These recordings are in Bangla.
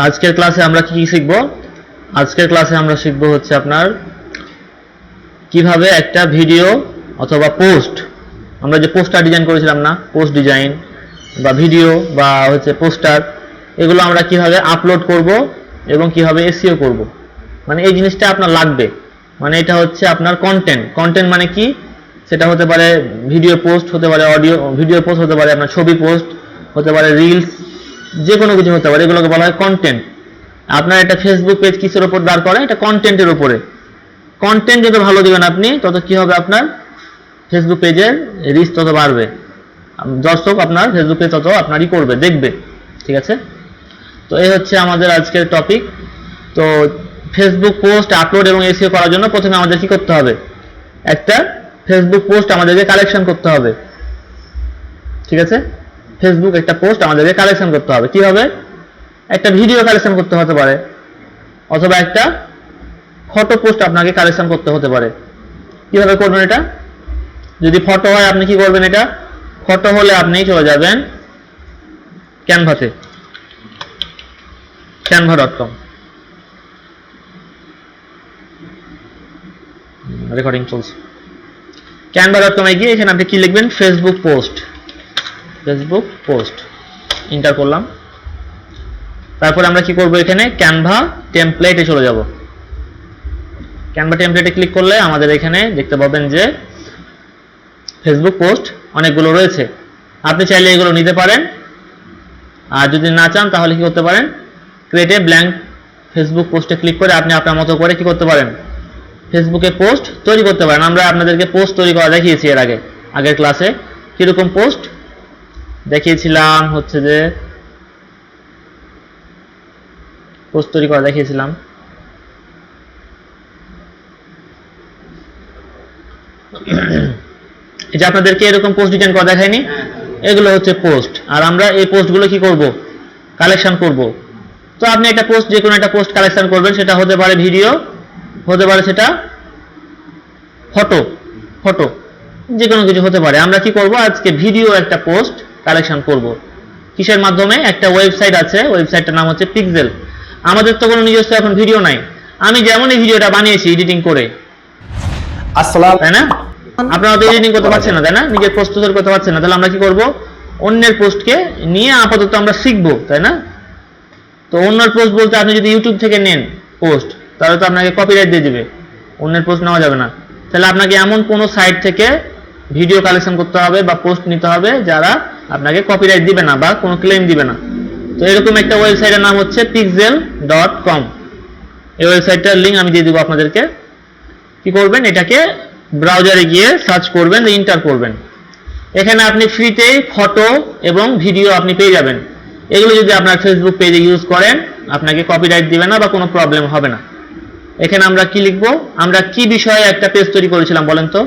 আজকের ক্লাসে আমরা কি শিখব? আজকের ক্লাসে আমরা শিখব হচ্ছে আপনার কিভাবে একটা ভিডিও অথবা পোস্ট, আমরা যে পোস্টার ডিজাইন করেছিলাম না, পোস্ট ডিজাইন বা ভিডিও বা হচ্ছে পোস্টার, এগুলো আমরা কিভাবে আপলোড করব এবং কিভাবে এসইও করব। মানে এই জিনিসটা আপনার লাগবে। মানে এটা হচ্ছে আপনার কন্টেন্ট। কন্টেন্ট মানে কি? সেটা হতে পারে ভিডিও পোস্ট, হতে পারে অডিও ভিডিও পোস্ট, হতে পারে আপনার ছবি পোস্ট, হতে পারে রিলস, যে কোনো কিছু হতে পারে। এগুলোকে বলা হয় কন্টেন্ট। আপনার একটা ফেসবুক পেজ কিসের উপর দাঁড় করে? এটা কন্টেন্টের উপরে। কন্টেন্ট যত ভালো দিবেন আপনি, তত কি হবে? আপনার ফেসবুক পেজের রিচ তত বাড়বে, দর্শক আপনার ফেসবুক পেজ তত আপনারই করবে, দেখবে। ঠিক আছে? তো এই হচ্ছে আমাদের আজকের টপিক। তো ফেসবুক পোস্ট আপলোড এবং এসইও করার জন্য প্রথমে আমাদের কি করতে হবে? একটা ফেসবুক পোস্ট আমাদেরকে কালেকশন করতে হবে। ঠিক আছে? ফেসবুক একটা পোস্ট আমাদেরকে কালেকশন করতে হবে। কিভাবে? একটা ভিডিও কালেকশন করতে হতে পারে, অথবা একটা ফটো পোস্ট আপনাকে কালেকশন করতে হতে পারে। কিভাবে করবেন এটা? যদি ফটো হয় আপনি কি করবেন? এটা ফটো হলে আপনি চলে যাবেন ক্যানভাতে, canva.com। রেকর্ডিং চলছে। canva.com এ গিয়ে এখানে আপনি কি লিখবেন? Facebook post. Facebook post enter করলাম। তারপর আমরা কি করব? এখানে ক্যানভা টেমপ্লেটে চলে যাব। ক্যানভা টেমপ্লেটে ক্লিক করলে আমাদের এখানে দেখতে পাবেন যে ফেসবুক পোস্ট অনেকগুলো রয়েছে। আপনি চাইলে এগুলো নিতে পারেন, আর যদি না চান তাহলে কি করতে পারেন? ক্রিয়েট এ ব্ল্যাঙ্ক ফেসবুক পোস্টে ক্লিক করে আপনি আপনার মতো করে কি করতে পারেন? ফেসবুকে পোস্ট তৈরি করতে পারেন। আমরা আপনাদেরকে পোস্ট তৈরি করা দেখিয়েছি এর আগের ক্লাসে। কিরকম পোস্ট দেখিয়েছিলাম? হচ্ছে যে পোস্ট তৈরি করা দেখিয়েছিলাম। এই যে আপনাদেরকে এরকম পোস্ট ডিজাইন করা দেখায়নি? এগুলো হচ্ছে পোস্ট। আর আমরা এই পোস্টগুলো কি করব? কালেকশন করব। তো আপনি একটা পোস্ট, যে কোনো একটা পোস্ট কালেকশন করবেন। সেটা হতে পারে ভিডিও, হতে পারে সেটা ফটো, যে কোনো কিছু হতে পারে। আমরা কি করব? আজকে ভিডিও একটা পোস্ট কালেকশন করব। কিসের মাধ্যমে? একটা ওয়েবসাইট আছে, ওয়েবসাইটটার নাম হচ্ছে পিক্সেল। আমাদের তো কোনো নিজস্ব এখন ভিডিও নাই। আমি যেমন এই ভিডিওটা বানিয়েছি এডিটিং করে, তাই না? আপনারা তো এডিটিং করতে পারছেন না, তাই না? নিজের পোস্ট তৈরি করতে পারছেন না। তাহলে আমরা কি করব? অন্যের পোস্টকে নিয়ে আপাতত আমরা শিখবো, তাই না? তো অন্যের পোস্ট বলতে আপনি যদি ইউটিউব থেকে নেন পোস্ট, তাহলে তো আপনাকে কপিরাইট দিয়ে দিবে, অন্যের পোস্ট নেওয়া যাবে না। তাহলে আপনাকে এমন কোনো সাইট থেকে ভিডিও কালেকশন করতে হবে বা পোস্ট নিতে হবে যারা আপনাকে কপিরাইট দিবে না বা কোনো ক্লেম দিবে না। তো এরকম একটা ওয়েবসাইটের নাম হচ্ছে pixel.com। এই ওয়েবসাইটটার লিঙ্ক আমি দিয়ে দিব আপনাদেরকে। কি করবেন? এটাকে ব্রাউজারে গিয়ে সার্চ করবেন, এন্টার করবেন। এখানে আপনি ফ্রিতেই ফটো এবং ভিডিও আপনি পেয়ে যাবেন। এগুলো যদি আপনার ফেসবুক পেজে ইউজ করেন, আপনাকে কপিরাইট দিবে না বা কোনো প্রবলেম হবে না। এখানে আমরা কি লিখব? আমরা কি বিষয়ে একটা পেজ তৈরি করেছিলাম বলেন তো?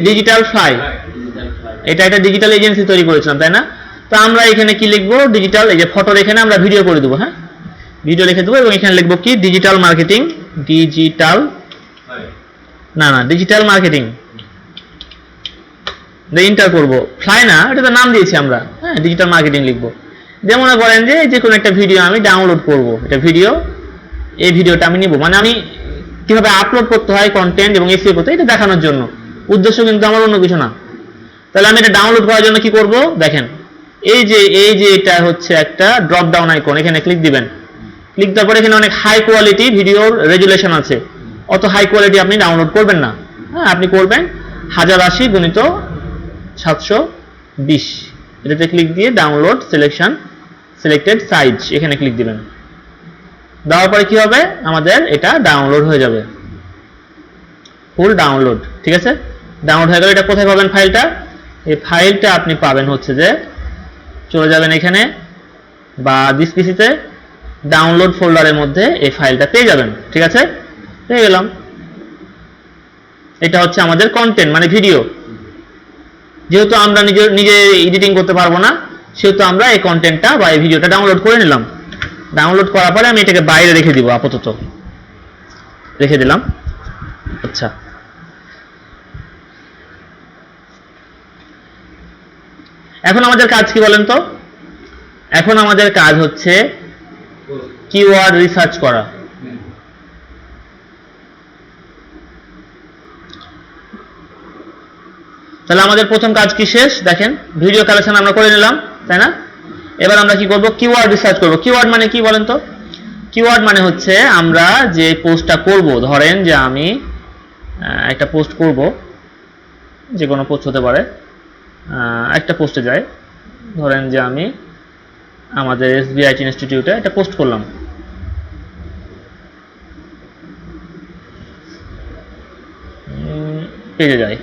Digital fly. এটা একটা ডিজিটাল এজেন্সি তৈরি করেছিলাম, তাই না? তো আমরা এখানে কি লিখব? ডিজিটাল, এই যে ফটোর এখানে আমরা ভিডিও করে দেবো। হ্যাঁ, ভিডিও লিখে দেবো এবং এখানে লিখবো কি? Digital marketing. Digital marketing enter করব। ফ্লাই না, এটা তো নাম দিয়েছি আমরা। হ্যাঁ, ডিজিটাল মার্কেটিং লিখবো। যেমন করেন যে কোনো একটা ভিডিও আমি ডাউনলোড করব। এটা ভিডিও, এই ভিডিওটা আমি নিব, মানে আমি কিভাবে আপলোড করতে হয় কন্টেন্ট এবং এসইও করতে, এটা দেখানোর জন্য। উদ্দেশ্য কিন্তু আমার অন্য কিছু না। তাহলে আমি এটা ডাউনলোড করার জন্য কি করব? দেখেন, এই যে এটা হচ্ছে একটা ড্রপ ডাউন আইকন, এখানে ক্লিক দিবেন। ক্লিক দেওয়ার পরে এখানে অনেক হাই কোয়ালিটি ভিডিওর রেজুলেশন আছে। অত হাই কোয়ালিটি আপনি ডাউনলোড করবেন না। হ্যাঁ, আপনি করবেন 1080 গুণিত 720। এটাতে ক্লিক দিয়ে ডাউনলোড সিলেক্টেড সাইজ, এখানে ক্লিক দিবেন। দেওয়ার পরে কি হবে? আমাদের এটা ডাউনলোড হয়ে যাবে, ফুল ডাউনলোড। ঠিক আছে? ডাউনলোড হয়ে গেলে এটা কোথায় পাবেন ফাইলটা? এই ফাইলটা আপনি পাবেন হচ্ছে যে, চলে যাবেন এখানে বা দিস পিসিতে ডাউনলোড ফোল্ডারের মধ্যে এই ফাইলটা পেয়ে যাবেন। ঠিক আছে? পেয়ে গেলাম। এটা হচ্ছে আমাদের কন্টেন্ট, মানে ভিডিও। যেহেতু আমরা নিজে এডিটিং করতে পারবো না, সেহেতু আমরা এই কন্টেন্টটা বা এই ভিডিওটা ডাউনলোড করে নিলাম। ডাউনলোড করার পরে আমি এটাকে বাইরে রেখে দিব, আপাতত রেখে দিলাম। আচ্ছা, এখন আমাদের কাজ কি বলেন তো? এখন আমাদের কাজ হচ্ছে কিওয়ার্ড রিসার্চ করা। তাহলে আমাদের প্রথম কাজ কি শেষ? দেখেন, ভিডিও কালেকশন আমরা করে নিলাম, তাই না? এবার আমরা কি করব? কিওয়ার্ড রিসার্চ করব। কিওয়ার্ড মানে কি বলেন তো? কিওয়ার্ড মানে হচ্ছে আমরা যে পোস্টটা করব, ধরেন যে আমি একটা পোস্ট করব, যে কোনো পোস্ট হতে পারে, একটা পোস্টে যাই, ধরেন যে আমি আমাদের এসবিআইটি ইনস্টিটিউটে একটা পোস্ট করলাম। পেজে যাই,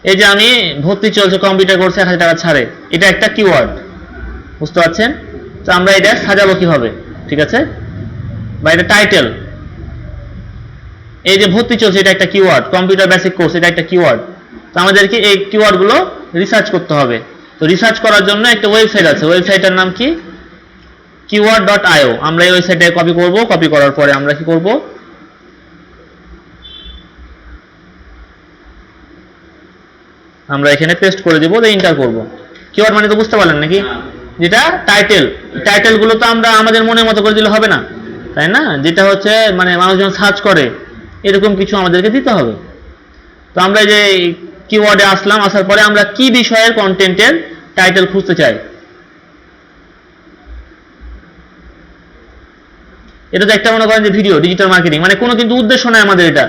এই যে আমি ভর্তি চলছে কম্পিউটার কোর্সে 1000 টাকা ছাড়ে, এটা একটা কিওয়ার্ড, বুঝতে পারছেন? তো আমরা এটা সাজাবো কিভাবে, ঠিক আছে? বা এটা টাইটেল, এই যে ভর্তি চলছে এটা একটা কিওয়ার্ড, কম্পিউটার বেসিক কোর্স এটা একটা কিওয়ার্ড। তো আমাদেরকে এই কিওয়ার্ডগুলো রিসার্চ করতে হবে। তো রিসার্চ করার জন্য একটা ওয়েবসাইট আছে, ওয়েবসাইটের নাম কি? keyword.io। আমরা এই ওয়েবসাইটে কপি করব, কপি করার পরে আমরা কি করব? আমরা এখানে পেস্ট করে দেব, এন্টার করব। কিওয়ার্ড মানে তো বুঝতে পারলেন নাকি? যেটা টাইটেল, টাইটেলগুলো তো আমরা আমাদের মনের মতো করে দিলে হবে না, তাই না? যেটা হচ্ছে মানে মানুষজন সার্চ করে এরকম কিছু আমাদেরকে দিতে হবে। তো আমরা যে কিওয়ার্ডে আসলাম, আসার পরে আমরা কি বিষয়ের কন্টেন্টের টাইটেল খুঁজতে চাই। এটা তো একটা মনে করেন যে ভিডিও ডিজিটাল মার্কেটিং, মানে কোনো কিন্তু উদ্দেশ্য নাই আমাদের, এটা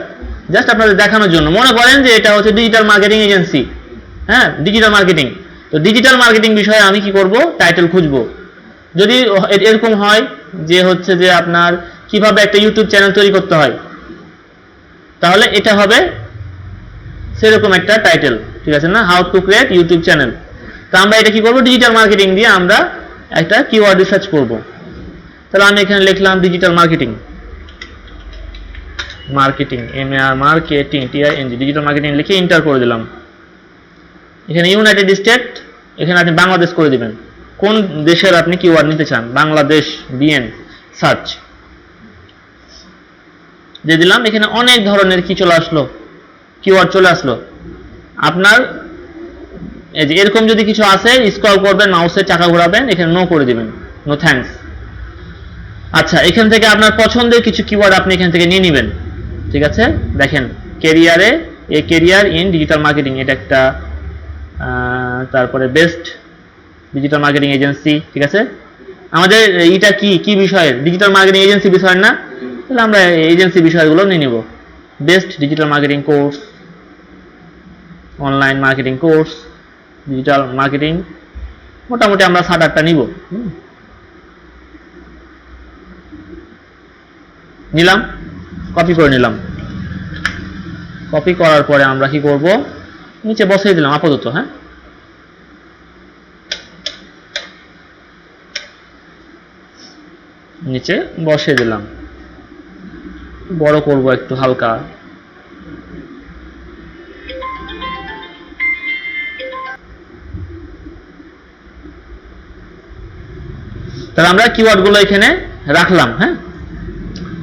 জাস্ট আপনাদের দেখানোর জন্য। মনে করেন যে এটা হচ্ছে ডিজিটাল মার্কেটিং এজেন্সি, হ্যাঁ, ডিজিটাল মার্কেটিং। তো ডিজিটাল মার্কেটিং বিষয়ে আমি কি করব? টাইটেল খুঁজবো। যদি এরকম হয় যে হচ্ছে যে আপনার কিভাবে একটা ইউটিউব চ্যানেল তৈরি করতে হয়, তাহলে এটা হবে সেরকম একটা টাইটেল, ঠিক আছে না? How to create YouTube channel. তো আমরা এটা কি করব? ডিজিটাল মার্কেটিং দিয়ে আমরা একটা কিওয়ার্ড রিসার্চ করব। তাহলে আমি এখানে লিখলাম digital marketing, marketing marketing TING, digital marketing লিখে এন্টার করে দিলাম। এখানে ইউনাইটেড স্টেট, এখানে আপনি বাংলাদেশ করে দিবেন, কোন দেশের আপনি কিওয়ার্ড নিতে চান, বাংলাদেশ BN সার্চ দিয়ে দিলাম। এখানে অনেক ধরনের কি চলে আসলো, কিওয়ার্ড চলে আসলো। আপনার এই যে এরকম যদি কিছু আসে, স্ক্রল করবেন, মাউসের চাকা ঘোরাবেন, এখানে নো করে দিবেন, নো থ্যাঙ্কস। আচ্ছা, এখান থেকে আপনার পছন্দের কিছু কিওয়ার্ড আপনি এখান থেকে নিয়ে নেবেন, ঠিক আছে? দেখেন, ক্যারিয়ারে ক্যারিয়ার ইন ডিজিটাল মার্কেটিং এটা একটা, তারপরে বেস্ট ডিজিটাল মার্কেটিং এজেন্সি, ঠিক আছে? আমাদের এটা কি কি বিষয়ের? ডিজিটাল মার্কেটিং এজেন্সি বিষয়ের না? তাহলে আমরা এজেন্সি বিষয়গুলো নিয়ে নিব। Best digital marketing course, online marketing course, digital marketing, মোটামুটি আমরা 7-8টা নিব। নিলাম, কপি করে নিলাম। কপি করার পরে আমরা কি করব? নিচে বসিয়ে দিলাম আপাতত, হ্যাঁ? নিচে বসিয়ে দিলাম, বড় করব একটু হালকা। তাহলে আমরা কিওয়ার্ড গুলো এখানে রাখলাম, হ্যাঁ?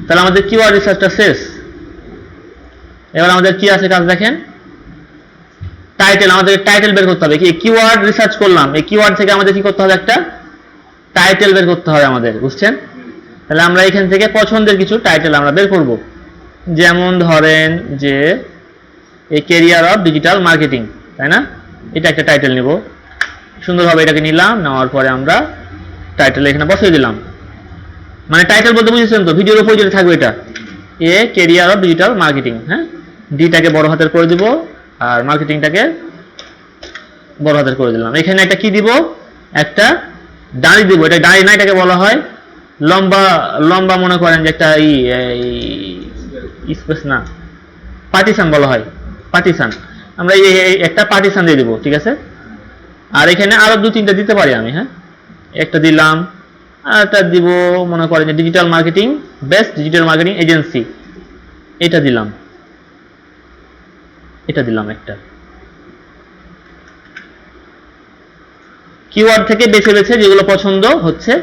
তাহলে আমাদের কিওয়ার্ড রিসার্চটা শেষ। এবার আমাদের কি আছে কাজ দেখেন, টাইটেল, আমাদের টাইটেল বের করতে হবে। কি কিওয়ার্ড রিসার্চ করলাম, এই কিওয়ার্ড থেকে আমাদের কি করতে হবে? একটা টাইটেল বের করতে হবে আমাদের, বুঝছেন? তাহলে আমরা এখান থেকে পছন্দের কিছু টাইটেল আমরা বের করব। যেমন ধরেন যে এই ক্যারিয়ার অফ ডিজিটাল মার্কেটিং, তাই না? এটা একটা টাইটেল নিব, সুন্দরভাবে এটাকে নিলাম, নেওয়ার পরে আমরা টাইটেল এখানে বসিয়ে দিলাম। মানে টাইটেল বলতে বুঝেছেন তো, ভিডিওর উপরে যেটা থাকবে এটা ক্যারিয়ার অফ ডিজিটাল মার্কেটিং, হ্যাঁ? ডিটাকে বড় হাতের করে দিব আর মার্কেটিংটাকে বড় হাতের করে দিলাম। এখানে একটা কি দিব? একটা দাঁড়ি দিব। এটা দাঁড়ি না, এটাকে বলা হয় লম্বা, লম্বা মনে করেন যে একটা স্পেস না, পার্টিশন বলা হয়, পার্টিশন। আমরা এই একটা পার্টিশন দিয়ে দিব, ঠিক আছে? আর এখানে আরো 2-3টা দিতে পারি আমি, হ্যাঁ? একটা দিলাম, আর একটা দিব মনে করেন যে digital marketing, best digital marketing agency, এটা দিলাম, এটা দিলাম একটা। কিওয়ার্ড থেকে বেছে বেছে যেগুলো পছন্দ হচ্ছে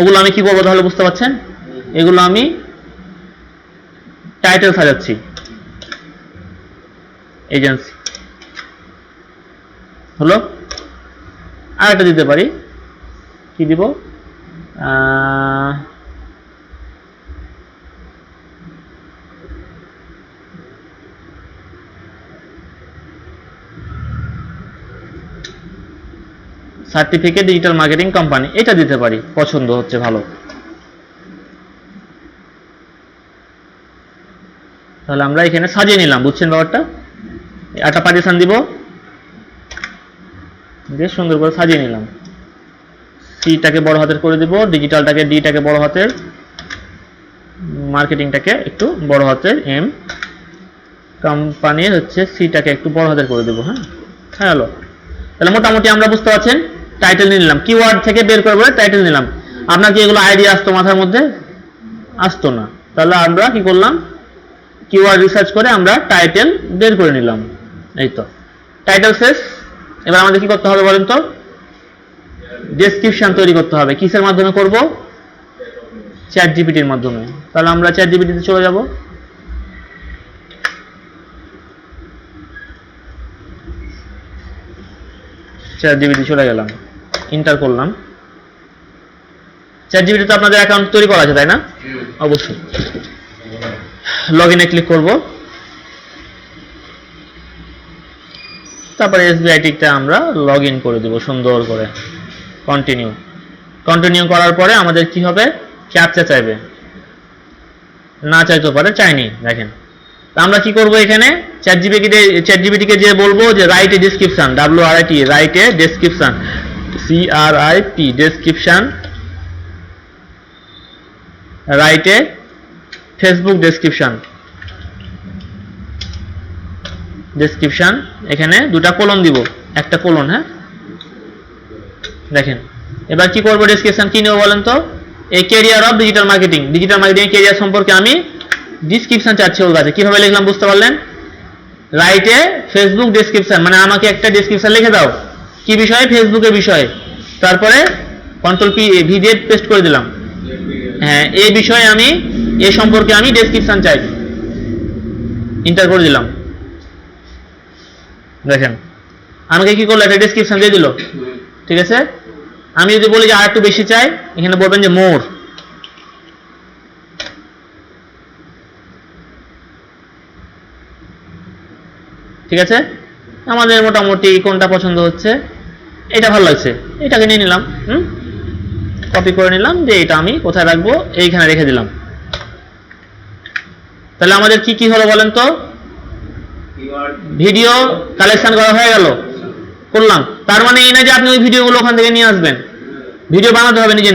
ওগুলো আমি কি করবো তাহলে বুঝতে পারছেন? এগুলো আমি টাইটেল সাজাচ্ছি। এজেন্সি হলো। আর একটা দিতে পারি, কি দিব, সার্টিফিকেট ডিজিটাল মার্কেটিং কোম্পানি, এটা দিতে পারি, পছন্দ হচ্ছে ভালো। তাহলে আমরা এখানে সাজিয়ে নিলাম, বুঝছেন ব্যাপারটা। একটা পার্টিশন দিব, বেশ সুন্দর করে সাজিয়ে নিলাম। সিটাকে বড় হাতের করে দিব, ডিজিটালটাকে ডিটাকে বড় হাতের, মার্কেটিংটাকে একটু বড় হাতের এম, কোম্পানির হচ্ছে সিটাকে একটু বড় হাতের করে দেবো। হ্যাঁ, হ্যালো। তাহলে মোটামুটি আমরা বুঝতে পারছেন, টাইটেল নিলাম, কিওয়ার্ড থেকে বের করে বলে টাইটেল নিলাম। আপনার কি এগুলো আইডিয়া আসতো মাথার মধ্যে? আসতো না। তাহলে আমরা কি করলাম, কিওয়ার্ড রিসার্চ করে আমরা টাইটেল বের করে নিলাম। এই তো টাইটেল শেষ। এবার আমাদের কি করতে হবে বলেন তো? ডেসক্রিপশন তৈরি করতে হবে। কিসের মাধ্যমে করব? চ্যাট জিপিটির মাধ্যমে। তাহলে আমরা চ্যাট জিপিটিতে চলে যাব। চ্যাট জিপিটি চলে গেলাম, এন্টার করলাম। চ্যাট জিপিটিতে আপনাদের অ্যাকাউন্ট তৈরি করা আছে তাই না? অবশ্যই। লগইনে ক্লিক করব, তারপরে এসবিআই টিকটা আমরা লগ ইন করে দেব সুন্দর করে। কন্টিনিউ। কন্টিনিউ করার পরে আমাদের কি হবে, ক্যাপচা চাইবে, না চাইতে পারে, চাইনি। দেখেন আমরা কি করব, এখানে চ্যাট জিপিটিকে যে বলবো যে write a description, WRIT, write a description, CRIP, description, write a Facebook description, description, এখানে দুটা কোলন দিব, একটা কোলন। হ্যাঁ, দেখেন এবার কি করব, ডেসক্রিপশন কি নেব বলেন তো? এই career of digital marketing, digital marketing career সম্পর্কে আমি ডেসক্রিপশন চাচ্ছি ওর কাছে। কিভাবে লিখলাম বুঝতে পারলেন? রাইট এ ফেসবুক ডেসক্রিপশন, মানে আমাকে একটা ডেসক্রিপশন লিখে দাও, কি বিষয়ে? ফেসবুকের বিষয়ে। তারপরে কন্ট্রোল ভি দিয়ে পেস্ট করে দিলাম। হ্যাঁ, এই বিষয়ে আমি, এ সম্পর্কে আমি ডেসক্রিপশন চাই, এন্টার করে দিলাম। দেখেন আমাকে কি করলো, একটা ডেসক্রিপশন দিয়ে দিল। ঠিক আছে, আমি যদি বলি যে আর একটু বেশি চাই, এখানে বলবেন যে মোর। ঠিক আছে, আমাদের মোটামুটি কোনটা পছন্দ হচ্ছে, এটা ভালো লাগছে, এটাকে নিয়ে নিলাম। কপি করে নিলাম, যে এটা আমি কোথায় রাখবো, এইখানে রেখে দিলাম। তাহলে আমাদের কি কি হলো বলেন তো? ভিডিও কালেকশন করা হয়ে গেল, করলাম। তার মানে এই না যে আপনি ওই ভিডিওগুলো ওখান থেকে নিয়ে আসবেন, ভিডিও বানাতে হবে, নিজে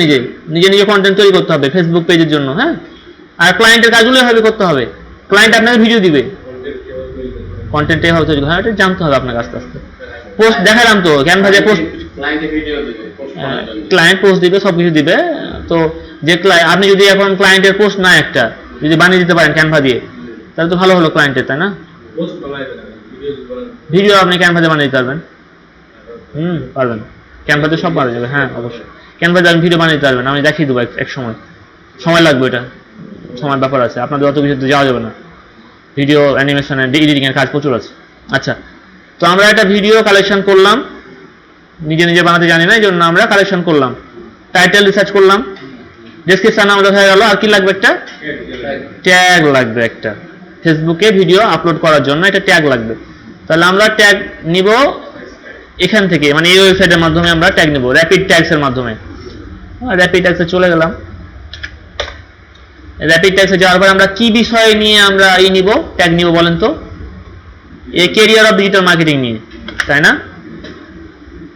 নিজে কন্টেন্ট তৈরি করতে হবে ফেসবুক পেজের জন্য। হ্যাঁ, আর ক্লায়েন্টের কাজগুলো এভাবে করতে হবে। ক্লায়েন্ট আপনাকে ভিডিও দিবে, কন্টেন্ট এভাবে তৈরি করতে হবে, এটা জানতে হবে আপনাকে আস্তে আস্তে। পোস্ট দেখালাম তো, ক্যানভাতে পোস্ট, ক্লায়েন্ট পোস্ট দিবে, সবকিছু দিবে। তো যে আপনি যদি এখন ক্লায়েন্টের পোস্ট না একটা যদি বানিয়ে দিতে পারেন ক্যানভা দিয়ে, তাহলে তো ভালো হলো ক্লায়েন্টের, তাই না? ভিডিও আপনি ক্যানভাতে বানিয়ে দিতে পারবেন। পারবেন, ক্যানভাতে সব বানিয়ে যাবে। হ্যাঁ অবশ্যই, ক্যানভাতে আপনি ভিডিও বানিয়ে দিতে পারবেন, আমি দেখিয়ে দেবো এক সময়। সময় লাগবে, এটা সময় ব্যাপার আছে, আপনাদের অত কিছুতে যাওয়া যাবে না। ভিডিও অ্যানিমেশন এডিটিং এর কাজ প্রচুর আছে। আচ্ছা, তো আমরা একটা ভিডিও কালেকশন করলাম, নিজে নিজে বানাতে জানি না, এই জন্য আমরা কালেকশন করলাম। টাইটেল রিসার্চ করলাম, ডেসক্রিপশন আমাদের হয়ে গেল। আর কি লাগবে? একটা ট্যাগ লাগবে, একটা ফেসবুকে ভিডিও আপলোড করার জন্য একটা ট্যাগ লাগবে। তাহলে আমরা ট্যাগ নিব এখান থেকে, মানে এই ওয়েবসাইটের মাধ্যমে আমরা ট্যাগ নিব, র্যাপিড ট্যাগস এর মাধ্যমে। র্যাপিড ট্যাগসে চলে গেলাম। র্যাপিড ট্যাগসে যাওয়ার পর আমরা কি বিষয় নিয়ে আমরা নিব, ট্যাগ নিব বলেন তো? এই ক্যারিয়ার অফ ডিজিটাল মার্কেটিং নিয়ে, তাই না?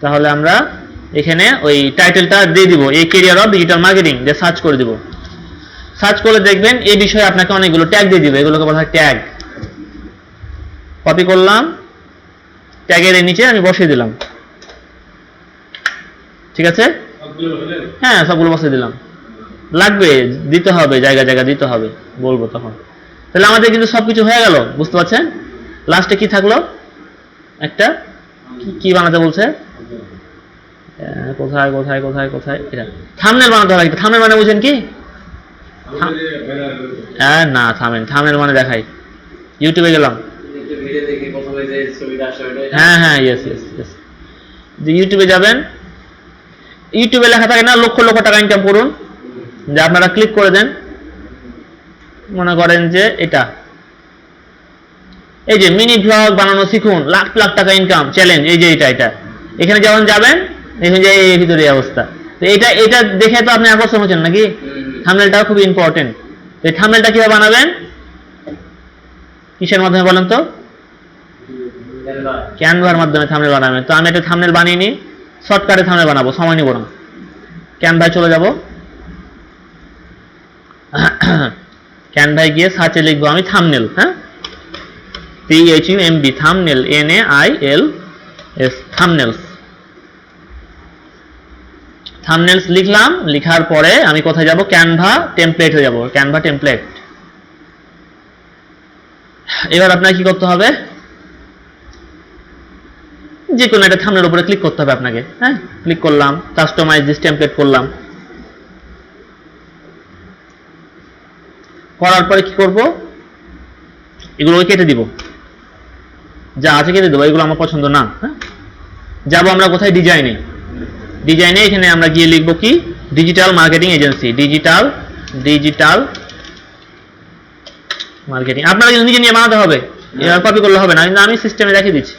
তাহলে আমরা এখানে ওই টাইটেলটা দিয়ে দিব, এই ক্যারিয়ার অফ ডিজিটাল মার্কেটিং দিয়ে সার্চ করে দিব। সার্চ করে দেখবেন এই বিষয়ে আপনাকে অনেকগুলো ট্যাগ দিয়ে দিবে, এগুলোকে বলা হয় ট্যাগ। কপি করলাম, ট্যাগের নিচে আমি বসিয়ে দিলাম। ঠিক আছে, হ্যাঁ সবগুলো বসিয়ে দিলাম। লাগবে, দিতে হবে, জায়গা জায়গা দিতে হবে, বলবো তখন। তাহলে আমাদের কিন্তু সবকিছু হয়ে গেল, বুঝতে পারছেন? লাস্টে কি থাকলো, একটা কি বানাতে বলছে, কোথায় কোথায় কোথায় কোথায়, এটা থাম্বনেল বানাতে হবে। থাম্বনেল মানে বুঝেন কি? না, থাম্বনেল মানে দেখাই, ইউটিউবে গেলাম, হ্যাঁ হ্যাঁ ইয়েস ইয়েস ইয়েস। যে ইউটিউবে যাবেন, ইউটিউবে লেখা থাকে না লক্ষ লক্ষ টাকা ইনকাম করুন, যে আপনারা ক্লিক করে দেন, মনে করেন যে এটা এই যে মিনি ব্লগ বানানো শিখুন, লাখ লাখ টাকা ইনকাম চ্যালেঞ্জ, এই যে এটা এখানে যখন যাবেন দেখুন যে এই ভিতরে এই অবস্থা। তো এটা দেখে তো আপনি আকর্ষণ হচ্ছেন নাকি? থাম্বনেলটাও খুব ইম্পর্টেন্ট। এই থাম্বনেলটা কিভাবে বানাবেন, কিসের মাধ্যমে বলেন তো? ক্যানভার মাধ্যমে থাম্বনেল বানাবেন। তো আমি একটা থাম্বনেল বানিয়ে নিই, শর্টকাটে থাম্বনেল বানাবো, সময় নিব না। ক্যানভায় চলে যাব, ক্যানভায় গিয়ে সার্চে লিখবো আমি থাম্বনেল, হ্যাঁ THUMB থাম্বনেল NAILS থাম্বনেলস। থাম্বনেলস লিখলাম, লিখার পরে আমি কোথায় যাব? ক্যানভা টেমপ্লেট হয়ে যাব, ক্যানভা টেমপ্লেট। এবার আপনাকে কি করতে হবে? যে কোনো একটা থাম্বনেলের উপরে ক্লিক করতে হবে আপনাকে, হ্যাঁ ক্লিক করলাম, কাস্টমাইজ দিস টেমপ্লেট করলাম। করার পরে কি করব? এগুলো কেটে দিব, যা আছে কেটে দেবো, এগুলো আমার পছন্দ না। হ্যাঁ যাবো আমরা কোথায়? ডিজাইনে। ডিজাইনে এখানে আমরা গিয়ে লিখবো কি? Digital marketing agency, digital marketing. আপনারা কিন্তু নিজে নিয়ে বানাতে হবে, এবার কপি করলে হবে না, কিন্তু আমি সিস্টেমে দেখিয়ে দিচ্ছি।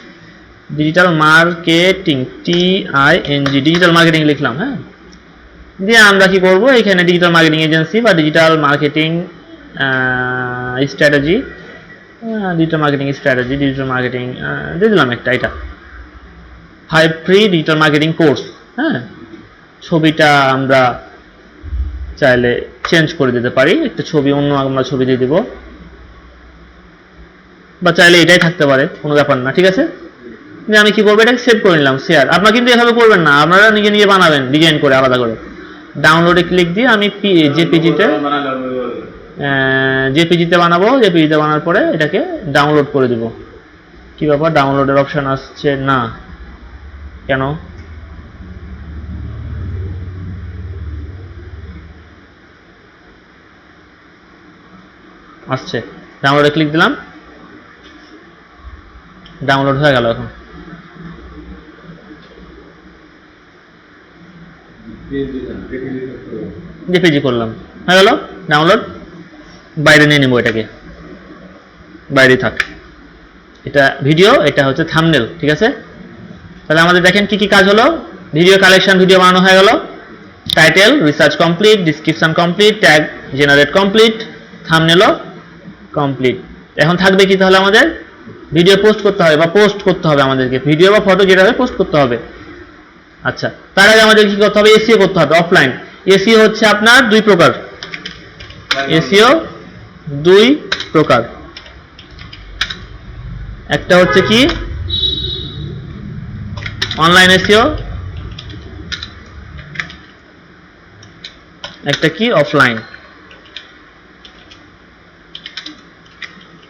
Digital marketing TING digital marketing লিখলাম, হ্যাঁ দিয়ে আমরা কি করব? এখানে ডিজিটাল মার্কেটিং এজেন্সি বা digital marketing strategy, digital marketing দিয়ে দিলাম একটা, এটা 5 ফ্রি ডিজিটাল মার্কেটিং কোর্স। হ্যাঁ ছবিটা আমরা চাইলে চেঞ্জ করে দিতে পারি, একটা ছবি অন্য আমরা ছবি দিয়ে দিব, বা চাইলে এটাই থাকতে পারে, কোনো ব্যাপার না, ঠিক আছে। আমি কি করবো? এটাকে সেভ করে নিলাম, শেয়ার। আপনারা কিন্তু এভাবে করবেন না, আপনারা নিজে নিজে বানাবেন ডিজাইন করে আলাদা করে। ডাউনলোডে ক্লিক দিয়ে আমি জেপিজিতে বানাবো, জেপিজিতে বানানোর পরে এটাকে ডাউনলোড করে দিব। কি ব্যাপার, ডাউনলোডের অপশন আসছে না কেন? আসছে, ডাউনলোডে ক্লিক দিলাম, ডাউনলোড হয়ে গেল। এখন জেপিজি করলাম, হয়ে গেল ডাউনলোড। বাইরে নিয়ে নেবো এটাকে, বাইরে থাক। এটা ভিডিও, এটা হচ্ছে থাম্বনেল, ঠিক আছে। তাহলে আমাদের দেখেন কি কি কাজ হলো। ভিডিও কালেকশন, ভিডিও বানানো হয়ে গেল, title research complete, description complete, tag generate complete, থাম্বনেলও কমপ্লিট। এখন থাকবে কি? তাহলে আমাদের ভিডিও পোস্ট করতে হবে, বা পোস্ট করতে হবে আমাদেরকে, ভিডিও বা ফটো যেটা হবে পোস্ট করতে হবে। আচ্ছা, তার আগে আমাদের কি করতে হবে? এসইও করতে হবে, অফলাইন। এসইও হচ্ছে আপনার দুই প্রকার, এসইও দুই প্রকার। একটা হচ্ছে কি অনলাইন এসইও, একটা কি অফলাইন,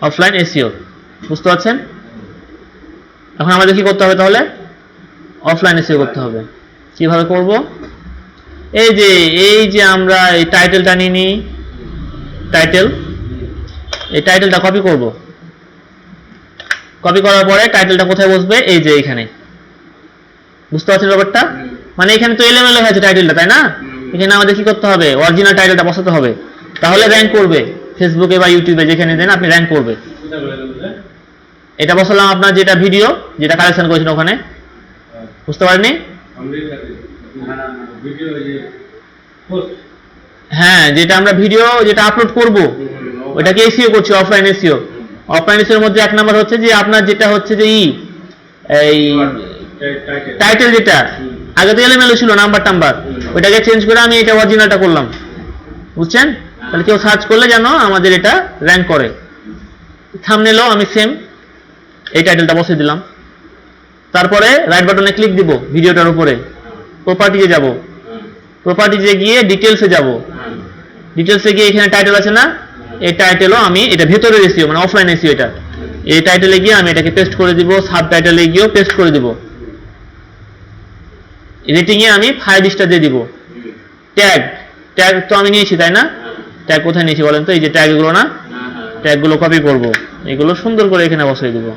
অফলাইন এসইও, বুঝতে পারছেন? এখন আমাদের কি করতে হবে? তাহলে অফলাইন এসইও করতে হবে। কিভাবে করব? এই যে আমরা এই টাইটেলটা নিয়ে নিই, এই টাইটেলটা কপি করব। কপি করার পরে টাইটেলটা কোথায় বসবে? এই যে এখানে, বুঝতে পারছেন ব্যাপারটা? মানে এখানে তো এলোমেলো হয়েছে টাইটেলটা, তাই না? এখানে আমাদের কি করতে হবে? অরিজিনাল টাইটেলটা বসাতে হবে, তাহলে র্যাঙ্ক করবে ফেসবুকে বা ইউটিউবে, যেখানে দেন আপনি র্যাঙ্ক করবে। এটা বসালাম আপনার যেটা ভিডিও, যেটা কালেকশন করেছেন ওখানে, বুঝতে পারেননি? হ্যাঁ, যেটা আমরা ভিডিও যেটা আপলোড করব ওটাকে এসইও করছি, অফলাইন এসইও। অফলাইন এসইওর মধ্যে এক নাম্বার হচ্ছে যে আপনার যেটা হচ্ছে যে এই টাইটেল, যেটা আগে তো এলোমেলো ছিল নাম্বার, ওইটাকে চেঞ্জ করে আমি এটা অরিজিনালটা করলাম, বুঝছেন? তাহলে কেউ সার্চ করলে যেন আমাদের এটা র্যাঙ্ক করে। থাম্বনেলও আমি সেম এই টাইটেলটা বসিয়ে দিলাম। তারপরে রাইট বাটনে ক্লিক দিব ভিডিওটার উপরে, প্রপার্টিজে যাব, প্রপার্টিজে গিয়ে ডিটেলসে যাব, ডিটেলসে গিয়ে এখানে টাইটেল আছে না, এই টাইটেলও আমি এটা ভেতরে এসইও মানে অফলাইন এসইও, এটা এই টাইটেলে গিয়ে আমি এটাকে পেস্ট করে দিব, সাব টাইটেলে গিয়েও পেস্ট করে দিব, রেটিং এ আমি 5 স্টার দিয়ে দিব। ট্যাগ তো আমি নিয়েছি, তাই না? ট্যাগ কোথায় নিয়েছি বলেন তো? এই যে ট্যাগ, এগুলো না, ট্যাগগুলো কপি করব, এগুলো সুন্দর করে এখানে বসিয়ে দিব।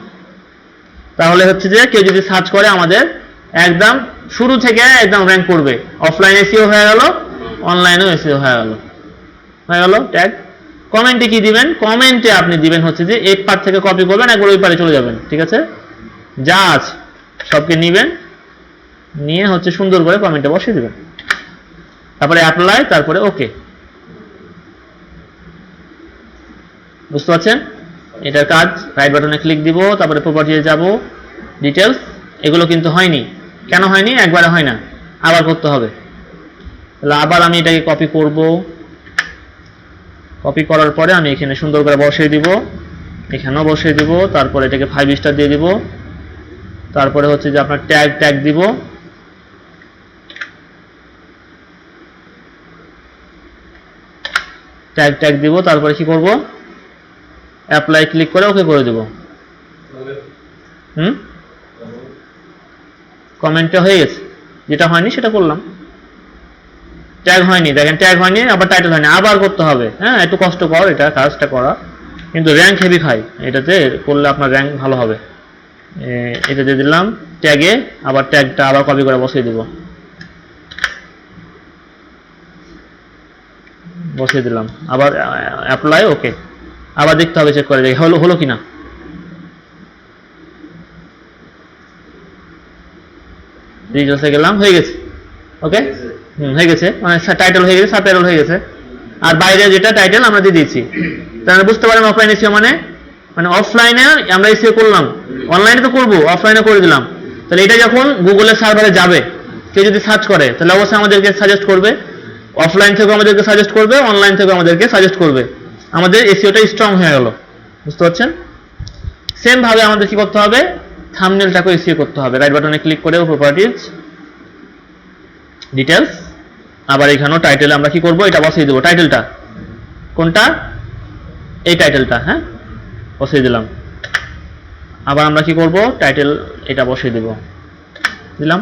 তাহলে হচ্ছে যে কেউ যদি সার্চ করে আমাদের একদম শুরু থেকে একদম র্যাঙ্ক করবে, অফলাইন এসইও হয়ে গেল, অনলাইনেও এসইও হয়ে গেল ট্যাগ। কমেন্টে কি দিবেন? কমেন্টে আপনি দিবেন হচ্ছে যে এই পার্ট থেকে কপি করবেন, একবার ওই পারে চলে যাবেন, ঠিক আছে? যা আছে সবকে নিবেন, নিয়ে হচ্ছে সুন্দর করে কমেন্টে বসিয়ে দিবেন, তারপরে অ্যাপ্লাই, তারপরে ওকে। বুঝতে পারছেন? এটার কাজ। রাইট বাটনে ক্লিক দিব, তারপরে প্রপার্টিতে যাব, ডিটেলস। এগুলো কিন্তু হয়নি। কেন হয়নি? একবারে হয় না, আবার করতে হবে। তাহলে আবার আমি এটাকে কপি করব, কপি করার পরে আমি এখানে সুন্দর করে বসিয়ে দিব, এখানেও বসিয়ে দিব, তারপরে এটাকে 5 স্টার দিয়ে দিব, তারপরে হচ্ছে যে আপনার ট্যাগ দিব, ট্যাগ দিব, তারপরে কি করব? অ্যাপ্লাই ক্লিক করে ওকে করে দেব। কমেন্টটা হয়ে গেছে, যেটা হয়নি সেটা করলাম। ট্যাগ হয়নি, দেখেন ট্যাগ হয়নি, আবার টাইটেল হয়নি, আবার করতে হবে। হ্যাঁ, একটু কষ্টকর এটা, কাজটা করা, কিন্তু র্যাঙ্ক হেভি খাই। এটাতে করলে আপনার র্যাঙ্ক ভালো হবে। এটা দিয়ে দিলাম ট্যাগে, আবার ট্যাগটা আবার কপি করে বসিয়ে দিলাম, আবার অ্যাপ্লাই ওকে। আবার দেখতে হবে, চেক করে দেখি হলো কিনা। ডিটেলসে গেলাম, হয়ে গেছে, ওকে। হয়ে গেছে, মানে টাইটেল হয়ে গেছে, সাবটাইটেল হয়ে গেছে, আর বাইরে যেটা টাইটেল আমরা দিয়ে দিয়েছি। তাহলে বুঝতে পারেন অফলাইন এসিও মানে অফলাইনে আমরা এসিও করলাম, অনলাইনে তো করবো, অফলাইনে করে দিলাম। তাহলে এটা যখন গুগলের সার্ভারে যাবে, কেউ যদি সার্চ করে, তাহলে অবশ্যই আমাদেরকে সাজেস্ট করবে, অফলাইন থেকেও আমাদেরকে সাজেস্ট করবে, অনলাইন থেকেও আমাদেরকে সাজেস্ট করবে। আমাদের এসইওটা স্ট্রং হয়ে গেল। বুঝতে পারছেন? সেম ভাবে আমাদের কি করতে হবে? থাম্বনেলটাকে এসইও করতে হবে। রাইট বাটনে ক্লিক করে প্রপার্টিজ, ডিটেলস, আবার এখানেও টাইটেল আমরা কি করব? এটা বসিয়ে দেবো। টাইটেলটা কোনটা? এই টাইটেলটা, হ্যাঁ, বসিয়ে দিলাম। আবার আমরা কি করব? টাইটেল এটা বসিয়ে দিলাম।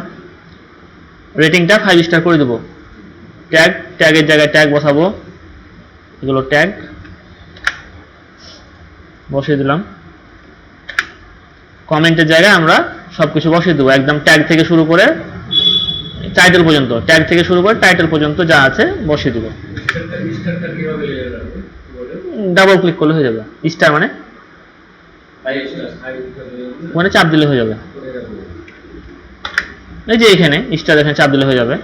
রেটিংটা 5 স্টার করে দেবো। ট্যাগের জায়গায় ট্যাগ বসাবো, এগুলো ট্যাগ বসিয়ে দিলাম। কমেন্টের জায়গায় আমরা সবকিছু বসিয়ে দেবো, একদম ট্যাগ থেকে শুরু করে টাইটেল পর্যন্ত, ট্যাগ থেকে শুরু করে টাইটেল পর্যন্ত যা আছে বসিয়ে দেবো। ডাবল ক্লিক করলে হয়ে যাবে। স্টার মানে চাপ দিলে হয়ে যাবে। এই যে এখানে স্টার, এখানে চাপ দিলে হয়ে যাবে।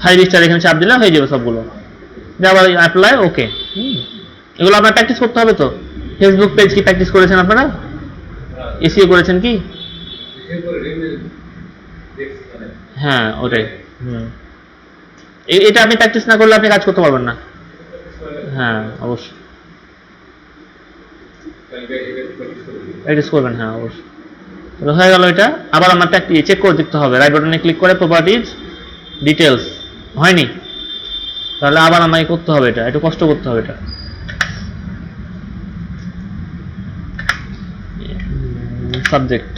5 স্টার এখানে চাপ দিলে হয়ে যাবে সবগুলো। আবার অ্যাপ্লাই ওকে। এগুলো আপনার প্র্যাকটিস করতে হবে তো। ফেসবুক পেজ কি প্র্যাকটিস করেছেন আপনারা? এসইও করেছেন কি? হ্যাঁ, ওটাই। এটা আপনি প্র্যাকটিস না করলে আপনি কাজ করতে পারবেন না। হ্যাঁ, অবশ্যই প্র্যাকটিস করবেন, হ্যাঁ অবশ্যই। তাহলে হয়ে গেল এটা। আবার আমার চেক করে দেখতে হবে। রাইট বাটনে ক্লিক করে প্রপার্টিজ, ডিটেলস, হয়নি, তাহলে আবার আমাকে করতে হবে, এটা একটু কষ্ট করতে হবে। এটা সাবজেক্ট,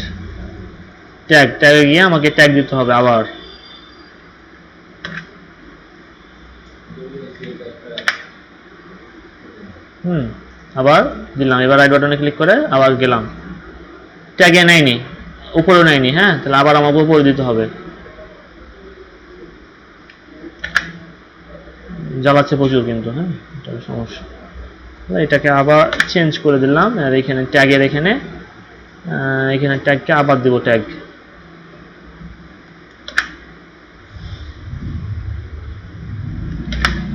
ট্যাগে গিয়ে আমাকে ট্যাগ দিতে হবে আবার। আবার দিলাম। এবার রাইট বাটনে ক্লিক করে আবার গেলাম। ট্যাগে নেয়নি, উপরেও নেয়নি। হ্যাঁ, তাহলে আবার আমাকে উপরে দিতে হবে। জ্বালাচ্ছে প্রচুর কিন্তু, হ্যাঁ, এটা সমস্যা। এটাকে আবার চেঞ্জ করে দিলাম, আর এখানে ট্যাগের এখানে ট্যাগকে আবার দিব ট্যাগ।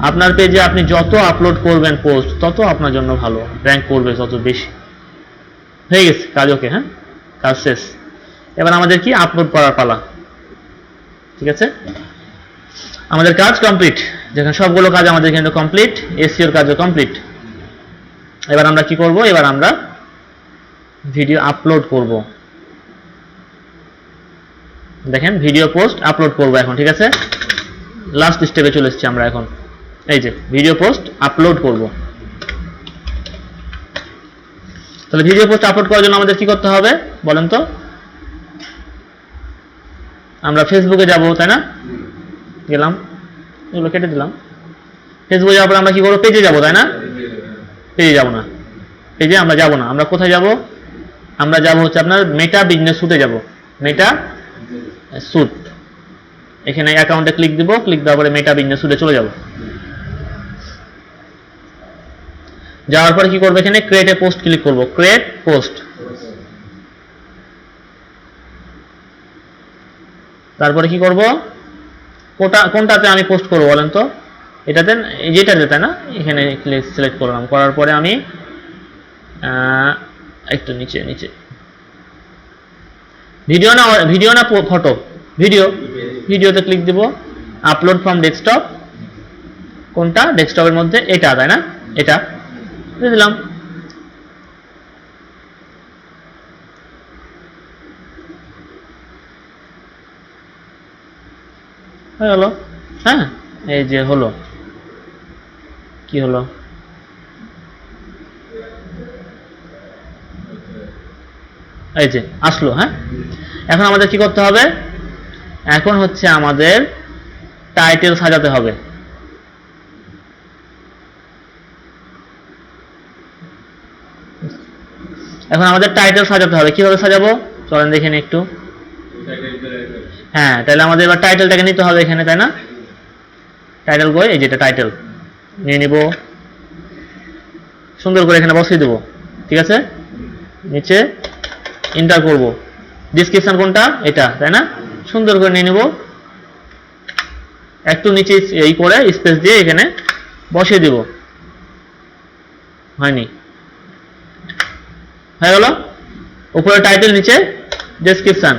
আপনার পেজে আপনি যত আপলোড করবেন পোস্ট, তত আপনার জন্য ভালো, র্যাঙ্ক করবে তত বেশি। হয়ে গেছে কাজ, ওকে। হ্যাঁ, কাজ শেষ। এবার আমাদের কি আপলোড করার পালা। ঠিক আছে, আমাদের কাজ কমপ্লিট। যেখানে সবগুলো কাজ আমাদের কিন্তু কমপ্লিট, এসইওর কাজও কমপ্লিট। এবার আমরা কি করব? এবার আমরা ভিডিও আপলোড করব। দেখেন, ভিডিও পোস্ট আপলোড করব এখন। ঠিক আছে, লাস্ট স্টেপে চলে এসেছি আমরা এখন। এই যে ভিডিও পোস্ট আপলোড করব। তাহলে ভিডিও পোস্ট আপলোড করার জন্য আমাদের কি করতে হবে বলেন তো? আমরা ফেসবুকে যাব, তাই না? গেলাম, এগুলো কেটে দিলাম। ফেসবুকে যাওয়ার পর আমরা কি করবো? পেজে যাব, তাই না? পেজে যাব না, পেজে আমরা যাব না। আমরা কোথায় যাব? আমরা যাব হচ্ছে আপনার মেটা বিজনেস স্যুটে যাব, মেটা স্যুট। এখানে অ্যাকাউন্টে ক্লিক দিব, ক্লিক দেওয়ার পরে মেটা বিজনেস স্যুটে চলে যাব। যাওয়ার পরে কি করব, এখানে ক্রিয়েট এ পোস্ট ক্লিক করব, ক্রিয়েট পোস্ট। তারপরে কি করব, কোনটাতে আমি পোস্ট করব বলেন তো? এটাতে, যেটাতে, তাই না? এখানে সিলেক্ট করলাম, করার পরে আমি একটু নিচে নিচে, ভিডিও না ফটো, ভিডিওতে ক্লিক দিব, আপলোড ফ্রম ডেস্কটপ। কোনটা? ডেস্কটপের মধ্যে এটা, তাই না? এটা দিয়ে দিলাম। হয়ে গেল। হ্যাঁ, এই যে হলো, কি হলো, এই যে আসলো। হ্যাঁ, এখন আমাদের কি করতে হবে? এখন হচ্ছে আমাদের টাইটেল সাজাতে হবে। এখন আমাদের টাইটেল সাজাতে হবে, কিভাবে সাজাবো চলেন দেখে নিই একটু। হ্যাঁ, তাহলে আমাদের এবার টাইটেলটাকে নিতে হবে এখানে, তাই না? টাইটেল কই? এই যেটা টাইটেল নিয়ে নিব, সুন্দর করে এখানে বসিয়ে দেবো। ঠিক আছে, নিচে এন্টার করব। ডেসক্রিপশন কোনটা? এটা, তাই না? সুন্দর করে নিয়ে নেব, একটু নিচে এই করে স্পেস দিয়ে এখানে বসিয়ে দিব। হয়নি? হয়ে গেল। উপরে টাইটেল, নিচে ডেসক্রিপশন।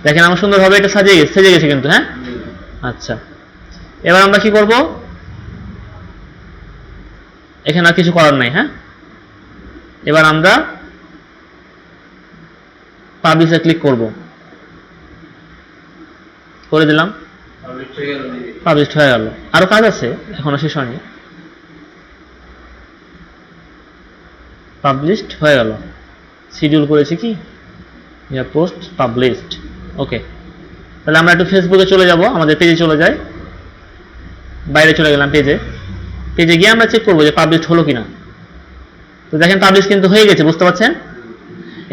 দেখেন আমার সুন্দরভাবে এটা সেজে গেছে কিন্তু। হ্যাঁ, আচ্ছা, এবার আমরা কি করব, এখানে আর কিছু করার নাই। হ্যাঁ, এবার আমরা পাবলিশে ক্লিক করব, করে দিলাম, পাবলিশ হয়ে গেল। আরো কাজ আছে, এখনো শেষ হয়নি। পাবলিশড হয়ে গেল, শিডিউল করেছি কি, পোস্ট পাবলিশড। ওকে, তাহলে আমরা একটু ফেসবুকে চলে যাব, আমাদের পেজে চলে যাই, বাইরে চলে গেলাম পেজে গিয়ে আমরা চেক করবো যে পাবলিশ হলো কিনা। তো দেখেন পাবলিশ কিন্তু হয়ে গেছে, বুঝতে পারছেন?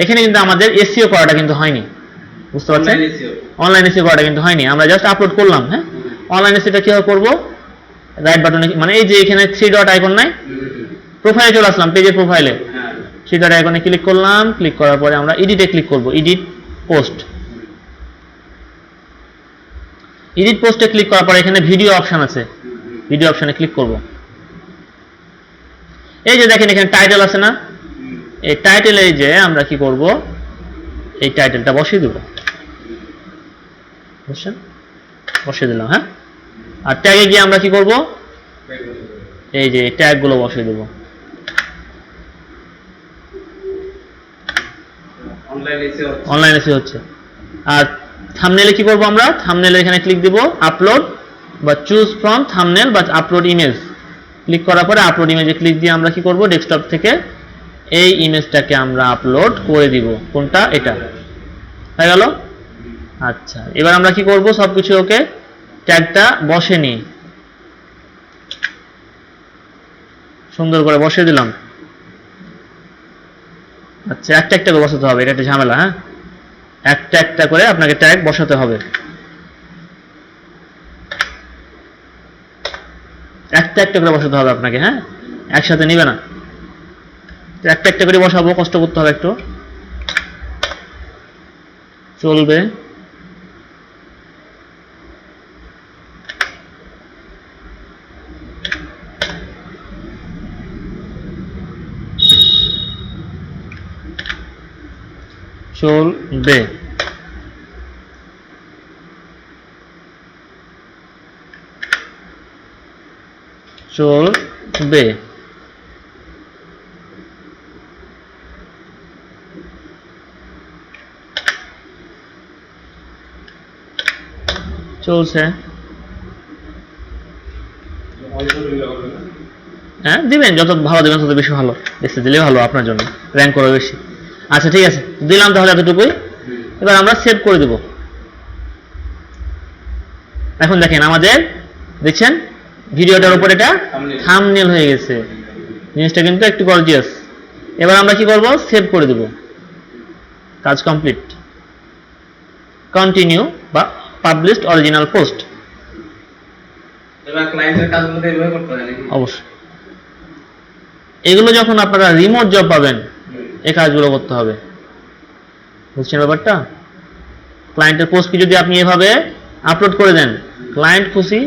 এখানে কিন্তু আমাদের এসইও করাটা কিন্তু হয়নি, বুঝতে পারছেন? অনলাইন এসইও করাটা কিন্তু হয়নি, আমরা জাস্ট আপলোড করলাম। হ্যাঁ, অনলাইন এসইওটা কিভাবে করবো, রাইট বাটনে, মানে এই যে এখানে 3 ডট আইকন নাই, প্রোফাইলে চলে আসলাম, পেজের প্রোফাইলে 3 ডট আইকনে ক্লিক করলাম, ক্লিক করার পরে আমরা এডিটে ক্লিক করব, এডিট পোস্ট। এডিট পোস্টে ক্লিক করার পরে এখানে ভিডিও অপশন আছে, ভিডিও অপশনে ক্লিক করব। এই যে দেখেন এখানে টাইটেল আছে না, এই টাইটেলে যে আমরা কি করব, এই টাইটেলটা বসিয়ে দেব, বুঝছেন? বসিয়ে দিলাম। হ্যাঁ, আর ট্যাগে গিয়ে আমরা কি করব, এই যে ট্যাগ গুলো বসিয়ে দেব। অনলাইন এসইও হচ্ছে। আর থাম্বনেলে কি করব, আমরা থাম্বনেলে এখানে ক্লিক দিব, আপলোড বা চুজ ফ্রম থাম্বনেল বা আপলোড ইমেজ। ক্লিক করার পরে আপলোড ইমেজে ক্লিক দিয়ে আমরা কি করব, ডেস্কটপ থেকে এই ইমেজটাকে আমরা আপলোড করে দিব। কোনটা? এটা। হয়ে গেল। আচ্ছা, এবার আমরা কি করব, সবকিছু ওকে, ট্যাগটা বসে নিই, সুন্দর করে বসিয়ে দিলাম। আচ্ছা, একটা একটা করে বসাতে হবে, এটা একটা ঝামেলা। হ্যাঁ, একটা একটা করে আপনাকে ট্যাগ বসাতে হবে, একটা একটা করে বসাতে হবে আপনাকে। হ্যাঁ, একসাথে নিবে না, একটা একটা করে বসাবো, কষ্ট করতে হবে একটু, চলবে। চলবে, চলবে। চলছে। হ্যাঁ, দিবেন, যত ভালো দিবেন তত বেশি ভালো, বেশি দিলে ভালো, আপনার জন্য র্যাঙ্ক করবে বেশি। আচ্ছা, ঠিক আছে, দিলাম তাহলে এতটুকুই। এবার আমরা সেভ করে দেব। এখন দেখেন আমাদের, দেখছেন ভিডিওটার উপর এটা থাম্বনেল হয়ে গেছে, জিনিসটা কিন্তু একটু গর্জিয়াস। এবার আমরা কি করব, সেভ করে দেব। কাজ কমপ্লিট। কন্টিনিউ বা পাবলিশড অরিজিনাল পোস্ট। এবার ক্লায়েন্টের কাজগুলো এইভাবে করতে হয় নাকি? অবশ্যই এগুলো যখন আপনারা রিমোট জব পাবেন এই কাজগুলো করতে হবে। বুঝছেন ব্যাপারটা? ক্লায়েন্টের পোস্ট কি যদি আপনি এভাবে আপলোড করে দেন, ক্লায়েন্ট খুশি,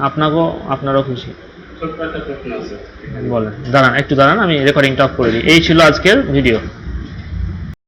আপনারও খুশি। ছোট্ট একটা প্রশ্ন আছে। বলেন, দাঁড়ান একটু দাঁড়ান, আমি রেকর্ডিংটা অফ করে দিই। এই ছিল আজকের ভিডিও।